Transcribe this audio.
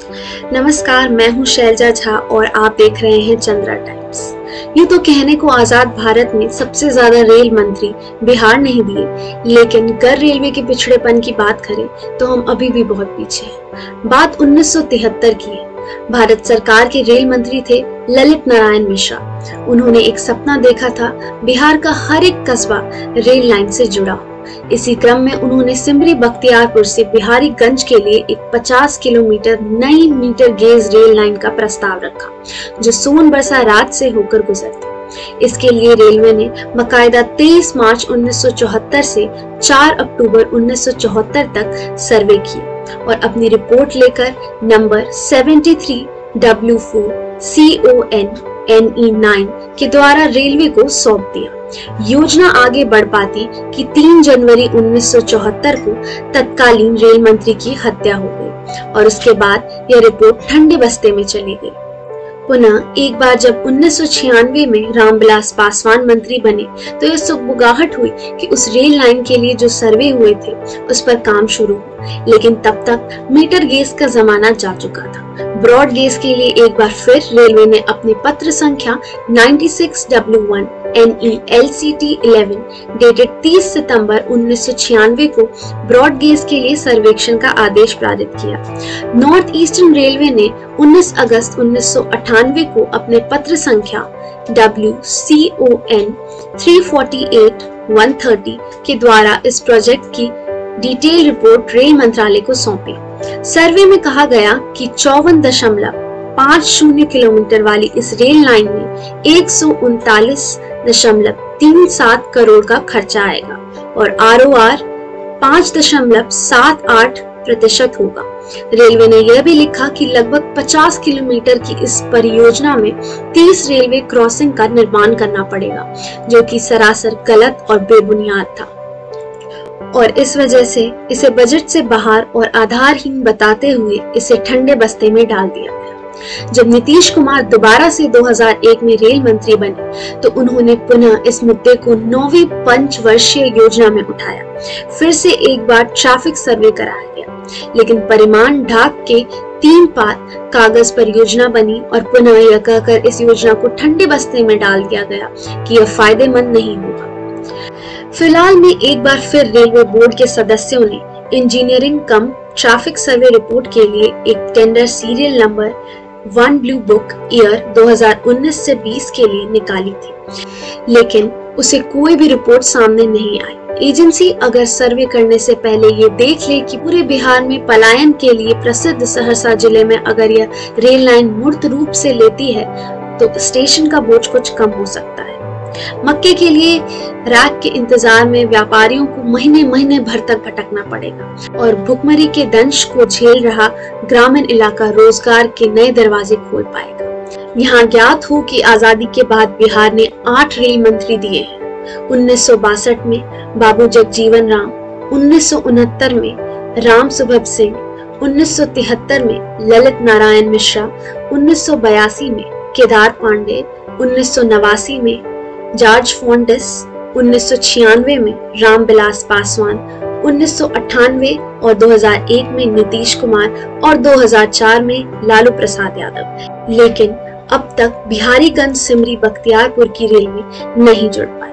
नमस्कार, मैं हूं शैलजा झा और आप देख रहे हैं चंद्रा टाइम्स। यूं तो कहने को आजाद भारत में सबसे ज्यादा रेल मंत्री बिहार नहीं दिए, लेकिन अगर रेलवे के पिछड़ेपन की बात करें तो हम अभी भी बहुत पीछे हैं। बात 1973 की है। भारत सरकार के रेल मंत्री थे ललित नारायण मिश्रा। उन्होंने एक सपना देखा था, बिहार का हर एक कस्बा रेल लाइन से जुड़ा। इसी क्रम में उन्होंने सिमरी बख्तियारपुर से बिहारीगंज के लिए एक 50 किलोमीटर नई मीटर गेज रेल लाइन का प्रस्ताव रखा, जो सोनबरसा राज से होकर गुजरती। इसके लिए रेलवे ने बकायदा 23 मार्च 1974 से 4 अक्टूबर 1974 तक सर्वे किए और अपनी रिपोर्ट लेकर नंबर 73W4CONNE9 के द्वारा रेलवे को सौंप दिया। योजना आगे बढ़ पाती कि 3 जनवरी 1974 को तत्कालीन रेल मंत्री की हत्या हो गई और उसके बाद यह रिपोर्ट ठंडे बस्ते में चली गई। पुनः एक बार जब 1996 में रामविलास पासवान मंत्री बने तो यह सुगबुगाहट हुई कि उस रेल लाइन के लिए जो सर्वे हुए थे उस पर काम शुरू हो, लेकिन तब तक मीटर गेज का जमाना जा चुका था। ब्रॉड गेज के लिए एक बार फिर रेलवे ने अपने पत्र संख्या 96W1NE-LCT11 डेटेड 30 सितंबर 1996 को ब्रॉड गेज के लिए सर्वेक्षण का आदेश पारित किया। नॉर्थ ईस्टर्न रेलवे ने 19 अगस्त 1998 को अपने पत्र संख्या WCON-348-130 के द्वारा इस प्रोजेक्ट की डिटेल रिपोर्ट रेल मंत्रालय को सौंपी। सर्वे में कहा गया कि 54.50 किलोमीटर वाली इस रेल लाइन में 139.37 करोड़ का खर्चा आएगा और ROR 5.78% होगा। रेलवे ने यह भी लिखा कि लगभग 50 किलोमीटर की इस परियोजना में 30 रेलवे क्रॉसिंग का निर्माण करना पड़ेगा, जो कि सरासर गलत और बेबुनियाद था और इस वजह से इसे बजट से बाहर और आधारहीन बताते हुए इसे ठंडे बस्ते में डाल दिया गया। जब नीतीश कुमार दोबारा से 2001 में रेल मंत्री बने तो उन्होंने पुनः इस मुद्दे को 9वीं पंचवर्षीय योजना में उठाया। फिर से एक बार ट्रैफिक सर्वे कराया गया, लेकिन परिमाण ढाक के 3 पात कागज पर योजना बनी और पुनः यह कहकर इस योजना को ठंडे बस्ते में डाल दिया गया कि यह फायदेमंद नहीं होगा। फिलहाल में एक बार फिर रेलवे बोर्ड के सदस्यों ने इंजीनियरिंग कम ट्रैफिक सर्वे रिपोर्ट के लिए एक tender serial number 1 blue book year 2019 से 20 के लिए निकाली थी, लेकिन उसे कोई भी रिपोर्ट सामने नहीं आई। एजेंसी अगर सर्वे करने से पहले ये देख ले कि पूरे बिहार में पलायन के लिए प्रसिद्ध सहरसा जिले में अगर यह रेल लाइन मूर्त रूप से लेती है तो स्टेशन का बोझ कुछ कम हो सकता है। मक्के के लिए रैक के इंतजार में व्यापारियों को महीने महीने भर तक भटकना पड़ेगा और भुखमरी के दंश को झेल रहा ग्रामीण इलाका रोजगार के नए दरवाजे खोल पाएगा। यहाँ ज्ञात हो कि आजादी के बाद बिहार ने 8 रेल मंत्री दिए हैं। 1962 में बाबू जगजीवन राम, 1969 में राम सुभग सिंह, 1973 में ललित नारायण मिश्रा, 1982 में केदार पांडे, 1989 में जॉर्ज फर्नांडिस, 1996 में रामविलास पासवान, 1998 और 2001 में नीतीश कुमार और 2004 में लालू प्रसाद यादव। लेकिन अब तक बिहारीगंज सिमरी बख्तियारपुर की रेलवे नहीं जुड़ पाई।